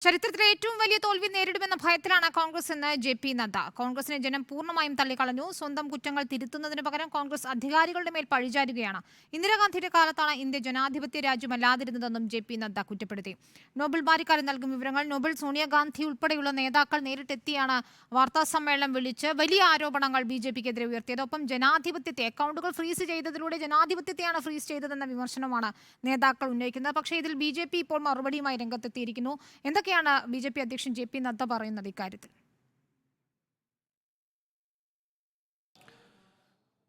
ചരിത്രത്തിലെ ഏറ്റവും വലിയ തോൽവി നേരിടുമെന്ന ഭയത്തിലാണ് കോൺഗ്രസ് എന്ന് ജെ.പി. നദ്ദ. കോൺഗ്രസിനെ ജനം പൂർണ്ണമായും തള്ളിക്കളഞ്ഞു. സ്വന്തം കുറ്റങ്ങൾ തിരുത്തുന്നതിന് പകരം കോൺഗ്രസ് അധികാരികളുടെ മേൽ പഴിചാരുകയാണ്. ഇന്ദിരാഗാന്ധിയുടെ കാലത്താണ് ഇന്ത്യ ജനാധിപത്യ രാജ്യമല്ലാതിരുന്നതെന്നും ജെ.പി. നദ്ദ കുറ്റപ്പെടുത്തി. നോബൽ ബാരിക്കാരൻ നൽകും വിവരങ്ങൾ. നോബൽ സോണിയാഗാന്ധി ഉൾപ്പെടെയുള്ള നേതാക്കൾ നേരിട്ടെത്തിയാണ് വാർത്താസമ്മേളനം വിളിച്ച് വലിയ ആരോപണങ്ങൾ ബി.ജെ.പിക്കെതിരെ ഉയർത്തിയത്. ഒപ്പം ജനാധിപത്യത്തെ അക്കൗണ്ടുകൾ ഫ്രീസ് ചെയ്തതിലൂടെ ജനാധിപത്യത്തെയാണ് ഫ്രീസ് ചെയ്തതെന്ന വിമർശനമാണ് നേതാക്കൾ ഉന്നയിക്കുന്നത്. പക്ഷേ ഇതിൽ ബി.ജെ.പി ഇപ്പോൾ മറുപടിയുമായി രംഗത്തെത്തിയിരിക്കുന്നു. എന്തൊക്കെയാണ് ബി.ജെ.പി അധ്യക്ഷൻ ജെ.പി. നദ്ദ പറയുന്നത് ഇക്കാര്യത്തിൽ?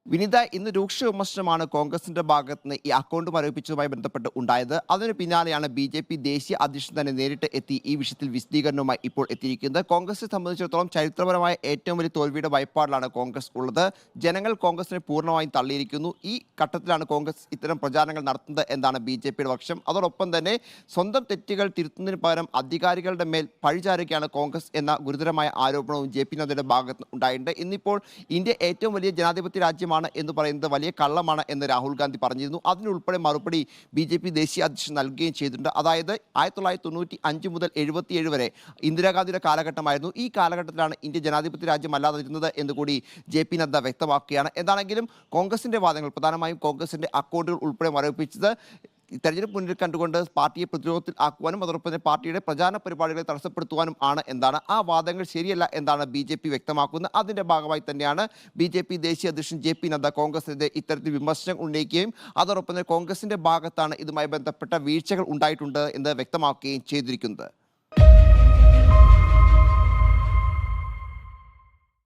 വിനിത, ഇന്ന് രൂക്ഷ വിമർശനമാണ് കോൺഗ്രസിന്റെ ഭാഗത്ത് നിന്ന് ഈ അക്കൗണ്ട് മരവിപ്പിച്ചതുമായി ബന്ധപ്പെട്ട് ഉണ്ടായത്. അതിന് പിന്നാലെയാണ് ബി.ജെ.പി ദേശീയ അധ്യക്ഷൻ തന്നെ നേരിട്ട് എത്തി ഈ വിഷയത്തിൽ വിശദീകരണവുമായി ഇപ്പോൾ എത്തിയിരിക്കുന്നത്. കോൺഗ്രസിനെ സംബന്ധിച്ചിടത്തോളം ചരിത്രപരമായ ഏറ്റവും വലിയ തോൽവിയുടെ ഭയപ്പാടിലാണ് കോൺഗ്രസ് ഉള്ളത്. ജനങ്ങൾ കോൺഗ്രസിനെ പൂർണ്ണമായും തള്ളിയിരിക്കുന്നു. ഈ ഘട്ടത്തിലാണ് കോൺഗ്രസ് ഇത്തരം പ്രചാരണങ്ങൾ നടത്തുന്നത് എന്നാണ് ബി.ജെ.പിയുടെ പക്ഷം. അതോടൊപ്പം തന്നെ സ്വന്തം തെറ്റുകൾ തിരുത്തുന്നതിന് പകരം അധികാരികളുടെ മേൽ പഴിചാരുകയാണ് കോൺഗ്രസ് എന്ന ഗുരുതരമായ ആരോപണവും ജെ.പി. നദ്ദയുടെ ഭാഗത്ത് ഉണ്ടായിട്ടുണ്ട്. ഇന്നിപ്പോൾ ഇന്ത്യ ഏറ്റവും വലിയ ജനാധിപത്യ രാജ്യമാണ് എന്ന് പറയുന്നത് വലിയ കള്ളമാണ് എന്ന് രാഹുൽ ഗാന്ധി പറഞ്ഞിരുന്നു. അതിനുൾപ്പെടെ മറുപടി ബി.ജെ.പി ദേശീയ അധ്യക്ഷൻ നൽകുകയും ചെയ്തിട്ടുണ്ട്. അതായത് 1995 മുതൽ 77 വരെ ഇന്ദിരാഗാന്ധിയുടെ കാലഘട്ടമായിരുന്നു. ഈ കാലഘട്ടത്തിലാണ് ഇന്ത്യ ജനാധിപത്യ രാജ്യമല്ലാതിരുന്നത് എന്ന് കൂടി ജെ.പി. നദ്ദ വ്യക്തമാക്കുകയാണ്. എന്താണെങ്കിലും കോൺഗ്രസിന്റെ വാദങ്ങൾ, പ്രധാനമായും കോൺഗ്രസിന്റെ അക്കൗണ്ടുകൾ ഉൾപ്പെടെ മരവിപ്പിച്ചത് തെരഞ്ഞെടുപ്പ് മുന്നിൽ കണ്ടുകൊണ്ട് പാർട്ടിയെ പ്രതിരോധത്തിൽ ആക്കുവാനും അതോടൊപ്പം തന്നെ പാർട്ടിയുടെ പ്രചാരണ പരിപാടികളെ തടസ്സപ്പെടുത്തുവാനും ആണ് എന്നാണ്. ആ വാദങ്ങൾ ശരിയല്ല എന്നാണ് ബി.ജെ.പി വ്യക്തമാക്കുന്നത്. അതിന്റെ ഭാഗമായി തന്നെയാണ് ബി.ജെ.പി ദേശീയ അധ്യക്ഷൻ ജെ.പി. നദ്ദ കോൺഗ്രസിനെതിരെ ഇത്തരത്തിൽ വിമർശനം ഉന്നയിക്കുകയും അതോടൊപ്പം തന്നെ കോൺഗ്രസിന്റെ ഭാഗത്താണ് ഇതുമായി ബന്ധപ്പെട്ട വീഴ്ചകൾ ഉണ്ടായിട്ടുണ്ട് എന്ന് വ്യക്തമാക്കുകയും ചെയ്തിരിക്കുന്നത്.